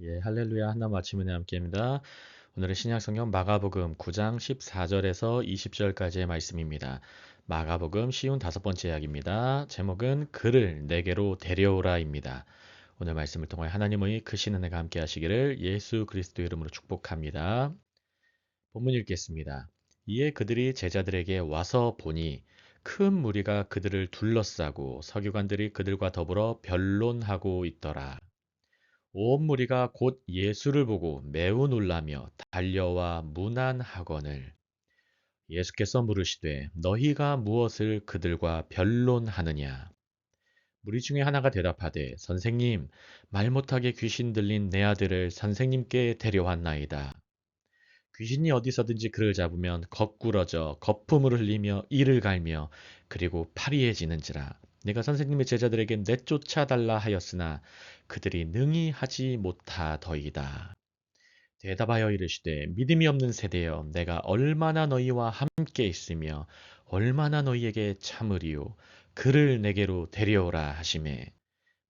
예, 할렐루야. 하나님 아침에 함께입니다. 오늘은 신약성경 마가복음 9장 14절에서 20절까지의 말씀입니다. 마가복음 쉬운 다섯 번째 이야기입니다. 제목은 그를 내게로 데려오라입니다. 오늘 말씀을 통해 하나님의 크신 은혜가 함께 하시기를 예수 그리스도 이름으로 축복합니다. 본문 읽겠습니다. 이에 그들이 제자들에게 와서 보니 큰 무리가 그들을 둘러싸고 서기관들이 그들과 더불어 변론하고 있더라. 온 무리가 곧 예수를 보고 매우 놀라며 달려와 문안하거늘 예수께서 물으시되 너희가 무엇을 그들과 변론하느냐. 무리 중에 하나가 대답하되 선생님, 말 못하게 귀신 들린 내 아들을 선생님께 데려왔나이다. 귀신이 어디서든지 그를 잡으면 거꾸러져 거품을 흘리며 이를 갈며 그리고 파리해지는지라. 내가 선생님의 제자들에게 내쫓아 달라 하였으나 그들이 능히 하지 못하더이다. 대답하여 이르시되 믿음이 없는 세대여 내가 얼마나 너희와 함께 있으며 얼마나 너희에게 참으리요. 그를 내게로 데려오라 하시매.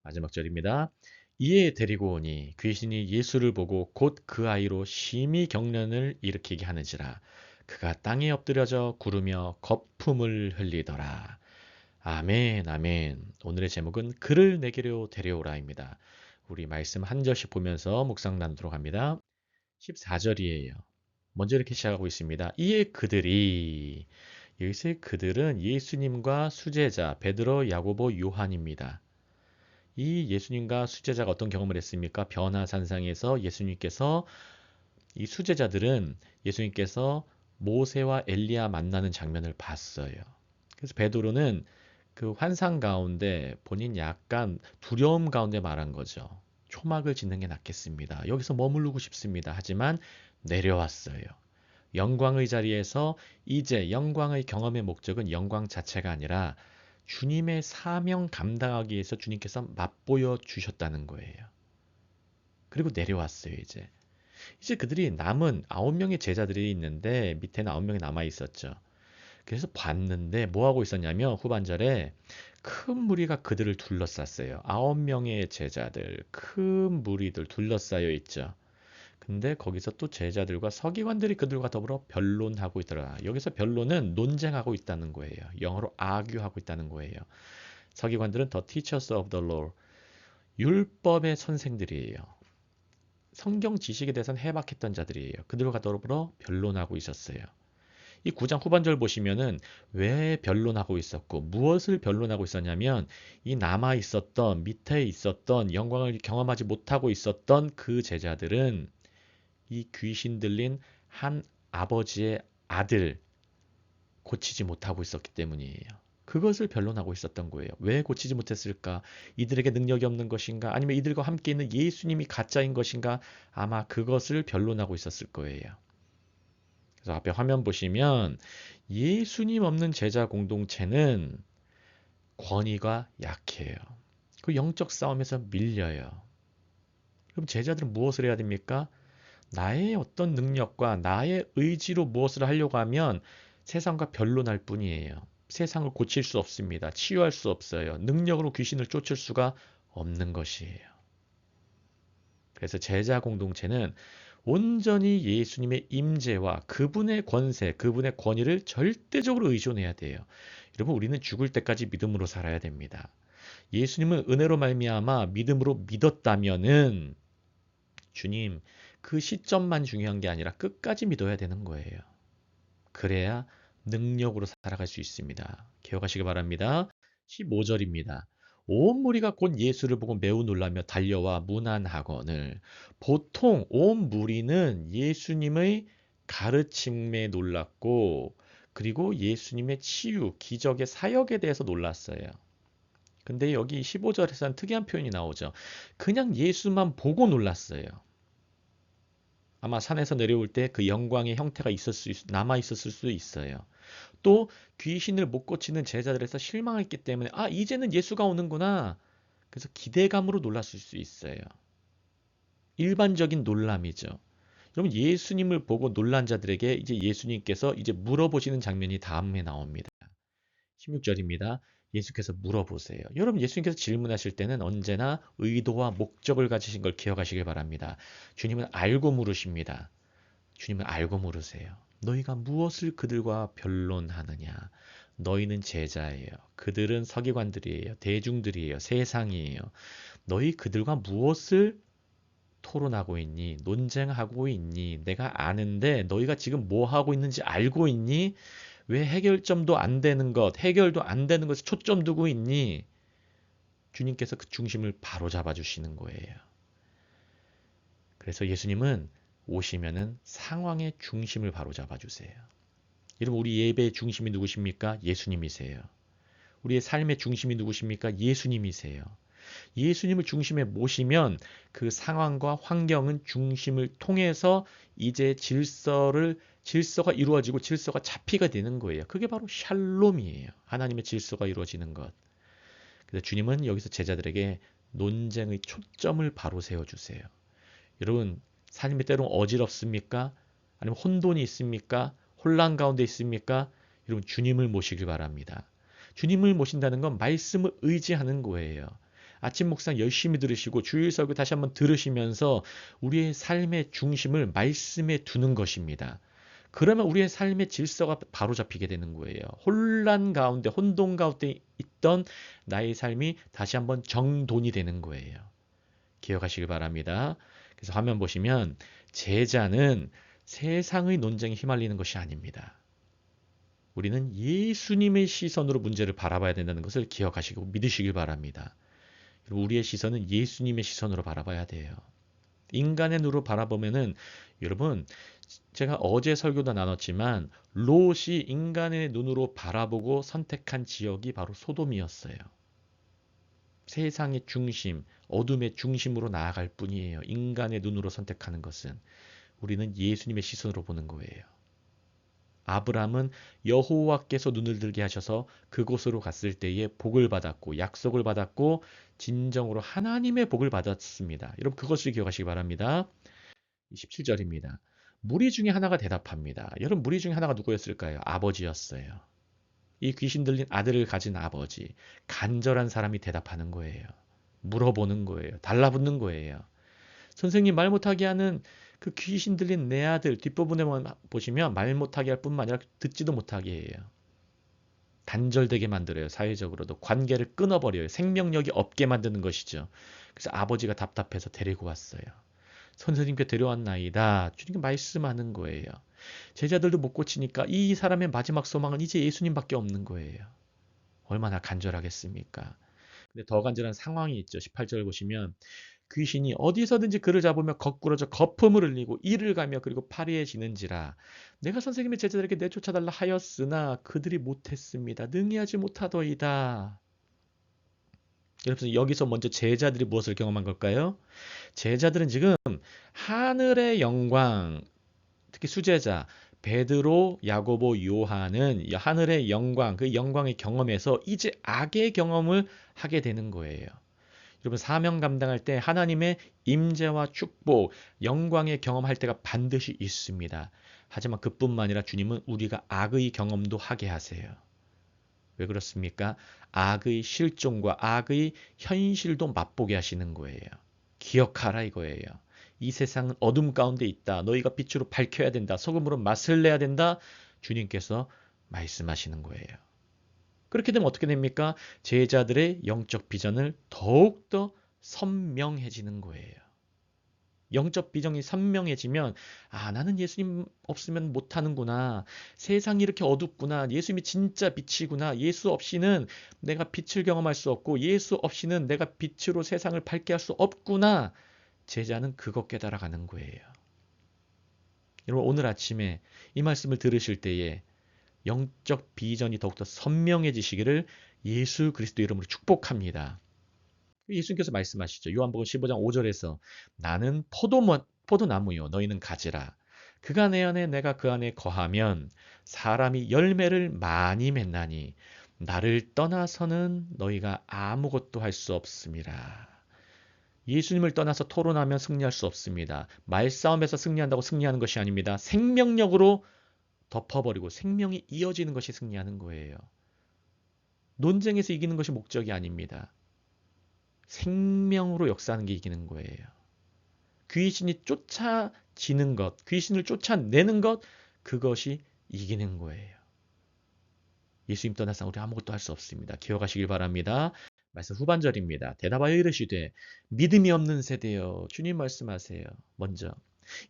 마지막 절입니다. 이에 데리고 오니 귀신이 예수를 보고 곧 그 아이로 심히 경련을 일으키게 하는지라. 그가 땅에 엎드려져 구르며 거품을 흘리더라. 아멘, 아멘. 오늘의 제목은 그를 내게로 데려오라입니다. 우리 말씀 한 절씩 보면서 묵상 나누도록 합니다. 14절이에요. 먼저 이렇게 시작하고 있습니다. 이에 그들이, 여기서의 그들은 예수님과 수제자 베드로, 야고보, 요한입니다. 이 예수님과 수제자가 어떤 경험을 했습니까? 변화산상에서 예수님께서 이 수제자들은 예수님께서 모세와 엘리야 만나는 장면을 봤어요. 그래서 베드로는 그 환상 가운데 본인 약간 두려움 가운데 말한 거죠. 초막을 짓는 게 낫겠습니다. 여기서 머무르고 싶습니다. 하지만 내려왔어요. 영광의 자리에서 이제 영광의 경험의 목적은 영광 자체가 아니라 주님의 사명 감당하기 위해서 주님께서 맛보여 주셨다는 거예요. 그리고 내려왔어요, 이제. 이제 그들이 남은 9명의 제자들이 있는데 밑에는 9명이 남아 있었죠. 그래서 봤는데 뭐 하고 있었냐면 후반절에 큰 무리가 그들을 둘러쌌어요. 9명의 제자들, 큰 무리들 둘러싸여 있죠. 근데 거기서 또 제자들과 서기관들이 그들과 더불어 변론하고 있더라. 여기서 변론은 논쟁하고 있다는 거예요. 영어로 argue하고 있다는 거예요. 서기관들은 the teachers of the law, 율법의 선생들이에요. 성경 지식에 대해서는 해박했던 자들이에요. 그들과 더불어 변론하고 있었어요. 이 9장 후반절 보시면은 왜 변론하고 있었고 무엇을 변론하고 있었냐면 이 남아 있었던 밑에 있었던 영광을 경험하지 못하고 있었던 그 제자들은 이 귀신 들린 한 아버지의 아들 고치지 못하고 있었기 때문이에요. 그것을 변론하고 있었던 거예요. 왜 고치지 못했을까? 이들에게 능력이 없는 것인가? 아니면 이들과 함께 있는 예수님이 가짜인 것인가? 아마 그것을 변론하고 있었을 거예요. 그래서 앞에 화면 보시면 예수님 없는 제자 공동체는 권위가 약해요. 그 영적 싸움에서 밀려요. 그럼 제자들은 무엇을 해야 됩니까? 나의 어떤 능력과 나의 의지로 무엇을 하려고 하면 세상과 변론할 뿐이에요. 세상을 고칠 수 없습니다. 치유할 수 없어요. 능력으로 귀신을 쫓을 수가 없는 것이에요. 그래서 제자 공동체는 온전히 예수님의 임재와 그분의 권세, 그분의 권위를 절대적으로 의존해야 돼요. 여러분, 우리는 죽을 때까지 믿음으로 살아야 됩니다. 예수님은 은혜로 말미암아 믿음으로 믿었다면은 주님, 그 시점만 중요한 게 아니라 끝까지 믿어야 되는 거예요. 그래야 능력으로 살아갈 수 있습니다. 기억하시기 바랍니다. 15절입니다. 온 무리가 곧 예수를 보고 매우 놀라며 달려와 문안하거늘. 보통 온 무리는 예수님의 가르침에 놀랐고 그리고 예수님의 치유, 기적의 사역에 대해서 놀랐어요. 근데 여기 15절에서는 특이한 표현이 나오죠. 그냥 예수만 보고 놀랐어요. 아마 산에서 내려올 때 그 영광의 형태가 남아 있었을 수도 있어요. 또 귀신을 못 고치는 제자들에서 실망했기 때문에 이제는 예수가 오는구나. 그래서 기대감으로 놀랐을 수 있어요. 일반적인 놀람이죠. 여러분 예수님을 보고 놀란 자들에게 이제 예수님께서 이제 물어보시는 장면이 다음에 나옵니다. 16절입니다. 예수께서 물어보세요. 여러분, 예수님께서 질문하실 때는 언제나 의도와 목적을 가지신 걸 기억하시길 바랍니다. 주님은 알고 물으십니다. 주님은 알고 물으세요. 너희가 무엇을 그들과 변론하느냐? 너희는 제자예요. 그들은 서기관들이에요. 대중들이에요. 세상이에요. 너희 그들과 무엇을 토론하고 있니? 논쟁하고 있니? 내가 아는데 너희가 지금 뭐 하고 있는지 알고 있니? 왜 해결점도 안 되는 것, 해결도 안 되는 것에 초점 두고 있니? 주님께서 그 중심을 바로 잡아주시는 거예요. 그래서 예수님은 오시면은 상황의 중심을 바로 잡아주세요. 여러분, 우리 예배의 중심이 누구십니까? 예수님이세요. 우리의 삶의 중심이 누구십니까? 예수님이세요. 예수님을 중심에 모시면 그 상황과 환경은 중심을 통해서 이제 질서가 이루어지고 질서가 잡히게 되는 거예요. 그게 바로 샬롬이에요. 하나님의 질서가 이루어지는 것. 그래서 주님은 여기서 제자들에게 논쟁의 초점을 바로 세워주세요. 여러분, 삶이 때론 어지럽습니까? 아니면 혼돈이 있습니까? 혼란 가운데 있습니까? 여러분, 주님을 모시길 바랍니다. 주님을 모신다는 건 말씀을 의지하는 거예요. 아침 묵상 열심히 들으시고 주일 설교 다시 한번 들으시면서 우리의 삶의 중심을 말씀에 두는 것입니다. 그러면 우리의 삶의 질서가 바로 잡히게 되는 거예요. 혼란 가운데, 혼돈 가운데 있던 나의 삶이 다시 한번 정돈이 되는 거예요. 기억하시길 바랍니다. 그래서 화면 보시면 제자는 세상의 논쟁에 휘말리는 것이 아닙니다. 우리는 예수님의 시선으로 문제를 바라봐야 된다는 것을 기억하시고 믿으시길 바랍니다. 우리의 시선은 예수님의 시선으로 바라봐야 돼요. 인간의 눈으로 바라보면은 여러분, 제가 어제 설교도 나눴지만 롯이 인간의 눈으로 바라보고 선택한 지역이 바로 소돔이었어요. 세상의 중심, 어둠의 중심으로 나아갈 뿐이에요. 인간의 눈으로 선택하는 것은. 우리는 예수님의 시선으로 보는 거예요. 아브라함은 여호와께서 눈을 들게 하셔서 그곳으로 갔을 때에 복을 받았고 약속을 받았고 진정으로 하나님의 복을 받았습니다. 여러분, 그것을 기억하시기 바랍니다. 17절입니다. 무리 중에 하나가 대답합니다. 여러분, 무리 중에 하나가 누구였을까요? 아버지였어요. 이 귀신 들린 아들을 가진 아버지, 간절한 사람이 대답하는 거예요. 물어보는 거예요. 달라붙는 거예요. 선생님, 말 못하게 하는 그 귀신 들린 내 아들 뒷부분에만 보시면 말 못하게 할 뿐만 아니라 듣지도 못하게 해요. 단절되게 만들어요. 사회적으로도 관계를 끊어버려요. 생명력이 없게 만드는 것이죠. 그래서 아버지가 답답해서 데리고 왔어요. 선생님께 데려왔나이다. 주님께 말씀하는 거예요. 제자들도 못 고치니까 이 사람의 마지막 소망은 이제 예수님밖에 없는 거예요. 얼마나 간절하겠습니까? 근데 더 간절한 상황이 있죠. 18절 보시면 귀신이 어디서든지 그를 잡으며 거꾸러져 거품을 흘리고 이를 가며 그리고 파리해지는지라 내가 선생님의 제자들에게 내쫓아달라 하였으나 그들이 못했습니다. 능히 하지 못하더이다. 여러분, 여기서 먼저 제자들이 무엇을 경험한 걸까요? 제자들은 지금 하늘의 영광, 특히 수제자 베드로, 야고보, 요한은 하늘의 영광, 그 영광의 경험에서 이제 악의 경험을 하게 되는 거예요. 여러분, 사명 감당할 때 하나님의 임재와 축복, 영광의 경험할 때가 반드시 있습니다. 하지만 그뿐만 아니라 주님은 우리가 악의 경험도 하게 하세요. 왜 그렇습니까? 악의 실종과 악의 현실도 맛보게 하시는 거예요. 기억하라 이거예요. 이 세상은 어둠 가운데 있다. 너희가 빛으로 밝혀야 된다. 소금으로 맛을 내야 된다. 주님께서 말씀하시는 거예요. 그렇게 되면 어떻게 됩니까? 제자들의 영적 비전을 더욱더 선명해지는 거예요. 영적 비전이 선명해지면 나는 예수님 없으면 못하는구나. 세상이 이렇게 어둡구나. 예수님이 진짜 빛이구나. 예수 없이는 내가 빛을 경험할 수 없고 예수 없이는 내가 빛으로 세상을 밝게 할 수 없구나. 제자는 그것 깨달아가는 거예요. 여러분, 오늘 아침에 이 말씀을 들으실 때에 영적 비전이 더욱더 선명해지시기를 예수 그리스도 이름으로 축복합니다. 예수님께서 말씀하시죠. 요한복음 15장 5절에서 나는 포도나무요 너희는 가지라. 그가 내 안에 내가 그 안에 거하면 사람이 열매를 많이 맺나니 나를 떠나서는 너희가 아무것도 할 수 없음이라. 예수님을 떠나서 토론하면 승리할 수 없습니다. 말싸움에서 승리한다고 승리하는 것이 아닙니다. 생명력으로 덮어버리고 생명이 이어지는 것이 승리하는 거예요. 논쟁에서 이기는 것이 목적이 아닙니다. 생명으로 역사하는 게 이기는 거예요. 귀신이 쫓아지는 것, 귀신을 쫓아내는 것, 그것이 이기는 거예요. 예수님 떠나서 우리 아무것도 할 수 없습니다. 기억하시길 바랍니다. 말씀 후반절입니다. 대답하여 이르시되 믿음이 없는 세대여. 주님 말씀하세요. 먼저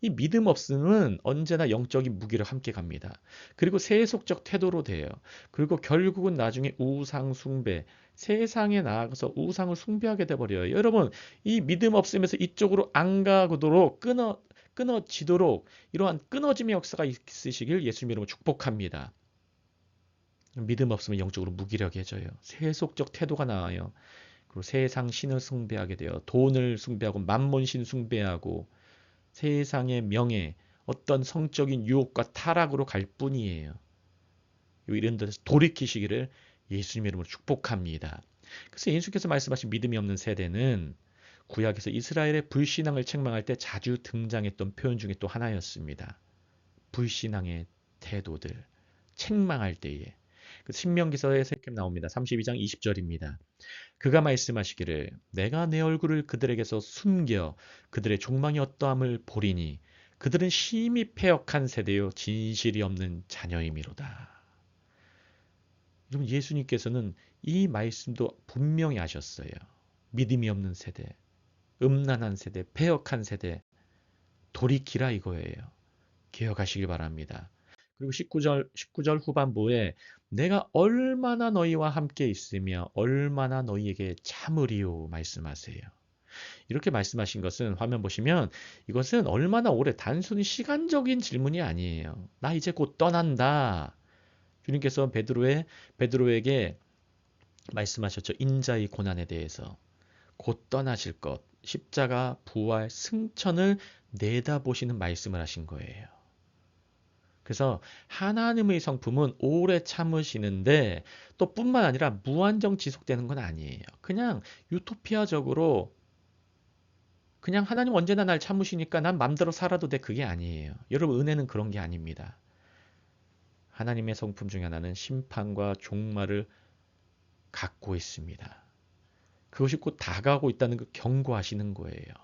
이 믿음 없음은 언제나 영적인 무기를 함께 갑니다. 그리고 세속적 태도로 돼요. 그리고 결국은 나중에 우상 숭배, 세상에 나아가서 우상을 숭배하게 돼버려요. 여러분, 이 믿음 없음에서 이쪽으로 안 가도록 끊어지도록 이러한 끊어짐의 역사가 있으시길 예수님 이름으로 축복합니다. 믿음 없으면 영적으로 무기력해져요. 세속적 태도가 나와요. 그리고 세상 신을 숭배하게 돼요. 돈을 숭배하고 만몬신 숭배하고 세상의 명예, 어떤 성적인 유혹과 타락으로 갈 뿐이에요. 이런 데서 돌이키시기를 예수님의 이름으로 축복합니다. 그래서 예수께서 말씀하신 믿음이 없는 세대는 구약에서 이스라엘의 불신앙을 책망할 때 자주 등장했던 표현 중에 또 하나였습니다. 불신앙의 태도들, 책망할 때에. 신명기서에서 이렇게 나옵니다. 32장 20절입니다. 그가 말씀하시기를 내가 내 얼굴을 그들에게서 숨겨 그들의 종망이 어떠함을 보리니 그들은 심히 패역한 세대요 진실이 없는 자녀이미로다. 여러분 예수님께서는 이 말씀도 분명히 하셨어요. 믿음이 없는 세대, 음란한 세대, 패역한 세대 돌이키라 이거예요. 기억하시길 바랍니다. 그리고 19절 후반부에 내가 얼마나 너희와 함께 있으며 얼마나 너희에게 참으리요 말씀하세요. 이렇게 말씀하신 것은 화면 보시면 이것은 얼마나 오래 단순히 시간적인 질문이 아니에요. 나 이제 곧 떠난다. 주님께서 베드로에게 말씀하셨죠. 인자의 고난에 대해서 곧 떠나실 것, 십자가, 부활, 승천을 내다보시는 말씀을 하신 거예요. 그래서 하나님의 성품은 오래 참으시는데 또 뿐만 아니라 무한정 지속되는 건 아니에요. 그냥 유토피아적으로 그냥 하나님 언제나 날 참으시니까 난 맘대로 살아도 돼 그게 아니에요. 여러분 은혜는 그런 게 아닙니다. 하나님의 성품 중에 하나는 심판과 종말을 갖고 있습니다. 그것이 곧 다가오고 있다는 걸 경고하시는 거예요.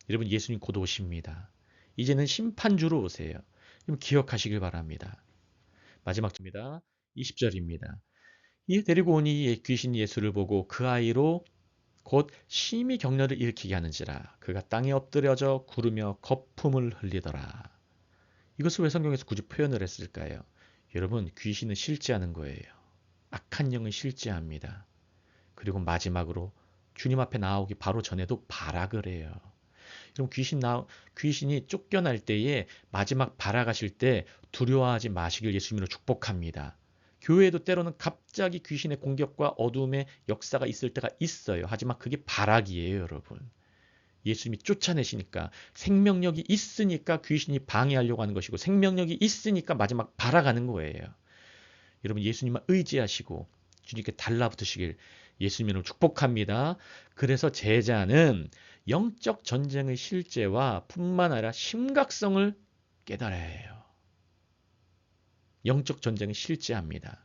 여러분 예수님 곧 오십니다. 이제는 심판주로 오세요. 기억하시길 바랍니다. 마지막 주입니다. 20절입니다. 이 데리고 오니 귀신 예수를 보고 그 아이로 곧 심히 격려를 일으키게 하는지라 그가 땅에 엎드려져 구르며 거품을 흘리더라. 이것을 왜 성경에서 굳이 표현을 했을까요? 여러분 귀신은 실제하는 거예요. 악한 영은 실제합니다. 그리고 마지막으로 주님 앞에 나오기 바로 전에도 발악을 해요. 그럼 귀신이 쫓겨날 때에 마지막 발악하실 때 두려워하지 마시길 예수님으로 축복합니다. 교회에도 때로는 갑자기 귀신의 공격과 어둠의 역사가 있을 때가 있어요. 하지만 그게 발악이에요, 여러분. 예수님이 쫓아내시니까 생명력이 있으니까 귀신이 방해하려고 하는 것이고 생명력이 있으니까 마지막 발악하는 거예요. 여러분 예수님만 의지하시고 주님께 달라붙으시길 예수님으로 축복합니다. 그래서 제자는 영적 전쟁의 실제와 뿐만 아니라 심각성을 깨달아야 해요. 영적 전쟁은 실제합니다.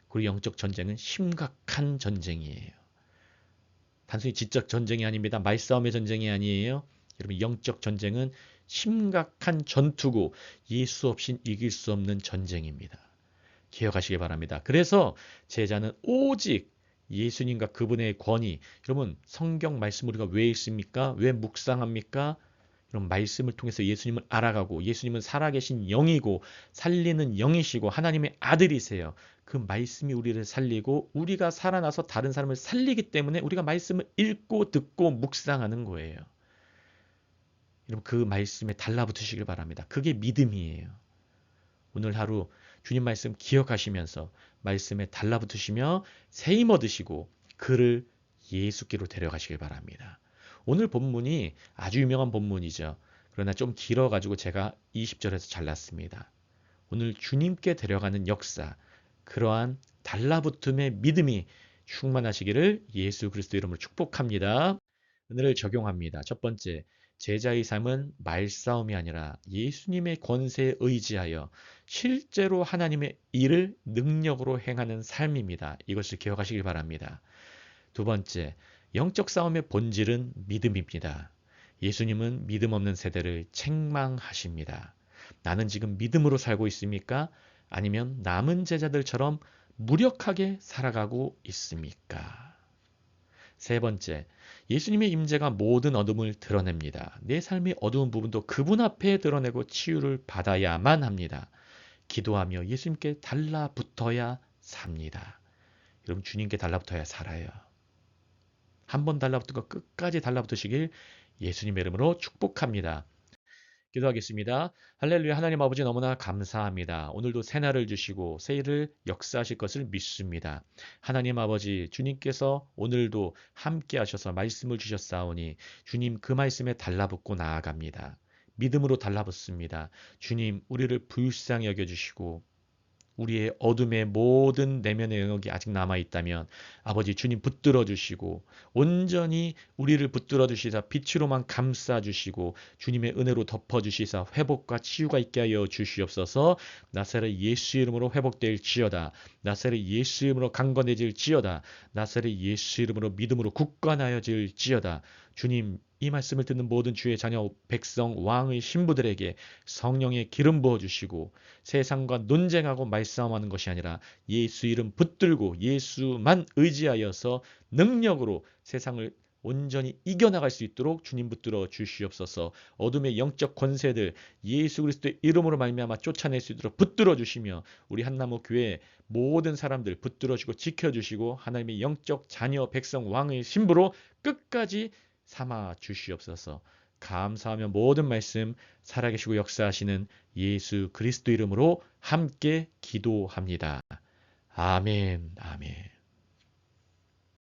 그리고 영적 전쟁은 심각한 전쟁이에요. 단순히 지적 전쟁이 아닙니다. 말싸움의 전쟁이 아니에요. 여러분 영적 전쟁은 심각한 전투고 예수 없인 이길 수 없는 전쟁입니다. 기억하시기 바랍니다. 그래서 제자는 오직 예수님과 그분의 권위. 여러분 성경 말씀 우리가 왜 읽습니까? 왜 묵상합니까? 이런 말씀을 통해서 예수님을 알아가고 예수님은 살아계신 영이고 살리는 영이시고 하나님의 아들이세요. 그 말씀이 우리를 살리고 우리가 살아나서 다른 사람을 살리기 때문에 우리가 말씀을 읽고 듣고 묵상하는 거예요. 여러분 그 말씀에 달라붙으시길 바랍니다. 그게 믿음이에요. 오늘 하루 주님 말씀 기억하시면서 말씀에 달라붙으시며 세임 얻으시고 그를 예수께로 데려가시길 바랍니다. 오늘 본문이 아주 유명한 본문이죠. 그러나 좀 길어가지고 제가 20절에서 잘랐습니다. 오늘 주님께 데려가는 역사, 그러한 달라붙음의 믿음이 충만하시기를 예수 그리스도 이름으로 축복합니다. 오늘을 적용합니다. 첫 번째, 제자의 삶은 말싸움이 아니라 예수님의 권세에 의지하여 실제로 하나님의 일을 능력으로 행하는 삶입니다. 이것을 기억하시길 바랍니다. 두 번째, 영적 싸움의 본질은 믿음입니다. 예수님은 믿음 없는 세대를 책망하십니다. 나는 지금 믿음으로 살고 있습니까? 아니면 남은 제자들처럼 무력하게 살아가고 있습니까? 세 번째, 예수님의 임재가 모든 어둠을 드러냅니다. 내 삶의 어두운 부분도 그분 앞에 드러내고 치유를 받아야만 합니다. 기도하며 예수님께 달라붙어야 삽니다. 여러분, 주님께 달라붙어야 살아요. 한 번 달라붙은 거 끝까지 달라붙으시길 예수님의 이름으로 축복합니다. 기도하겠습니다. 할렐루야. 하나님 아버지 너무나 감사합니다. 오늘도 새날을 주시고 새일을 역사하실 것을 믿습니다. 하나님 아버지 주님께서 오늘도 함께 하셔서 말씀을 주셨사오니 주님 그 말씀에 달라붙고 나아갑니다. 믿음으로 달라붙습니다. 주님 우리를 불쌍히 여겨주시고 우리의 어둠의 모든 내면의 영역이 아직 남아있다면 아버지 주님 붙들어 주시고 온전히 우리를 붙들어 주시사 빛으로만 감싸 주시고 주님의 은혜로 덮어 주시사 회복과 치유가 있게 하여 주시옵소서. 나사렛 예수 이름으로 회복될지어다. 나사렛 예수 이름으로 강건해질지어다. 나사렛 예수 이름으로 믿음으로 굳건하여질지어다. 주님 이 말씀을 듣는 모든 주의 자녀 백성 왕의 신부들에게 성령의 기름 부어주시고 세상과 논쟁하고 말싸움하는 것이 아니라 예수 이름 붙들고 예수만 의지하여서 능력으로 세상을 온전히 이겨나갈 수 있도록 주님 붙들어 주시옵소서. 어둠의 영적 권세들 예수 그리스도의 이름으로 말미암아 쫓아낼 수 있도록 붙들어 주시며 우리 한나무 교회 모든 사람들 붙들어 주고 지켜주시고 하나님의 영적 자녀 백성 왕의 신부로 끝까지 삼아 주시옵소서. 감사하며 모든 말씀 살아계시고 역사하시는 예수 그리스도 이름으로 함께 기도합니다. 아멘, 아멘.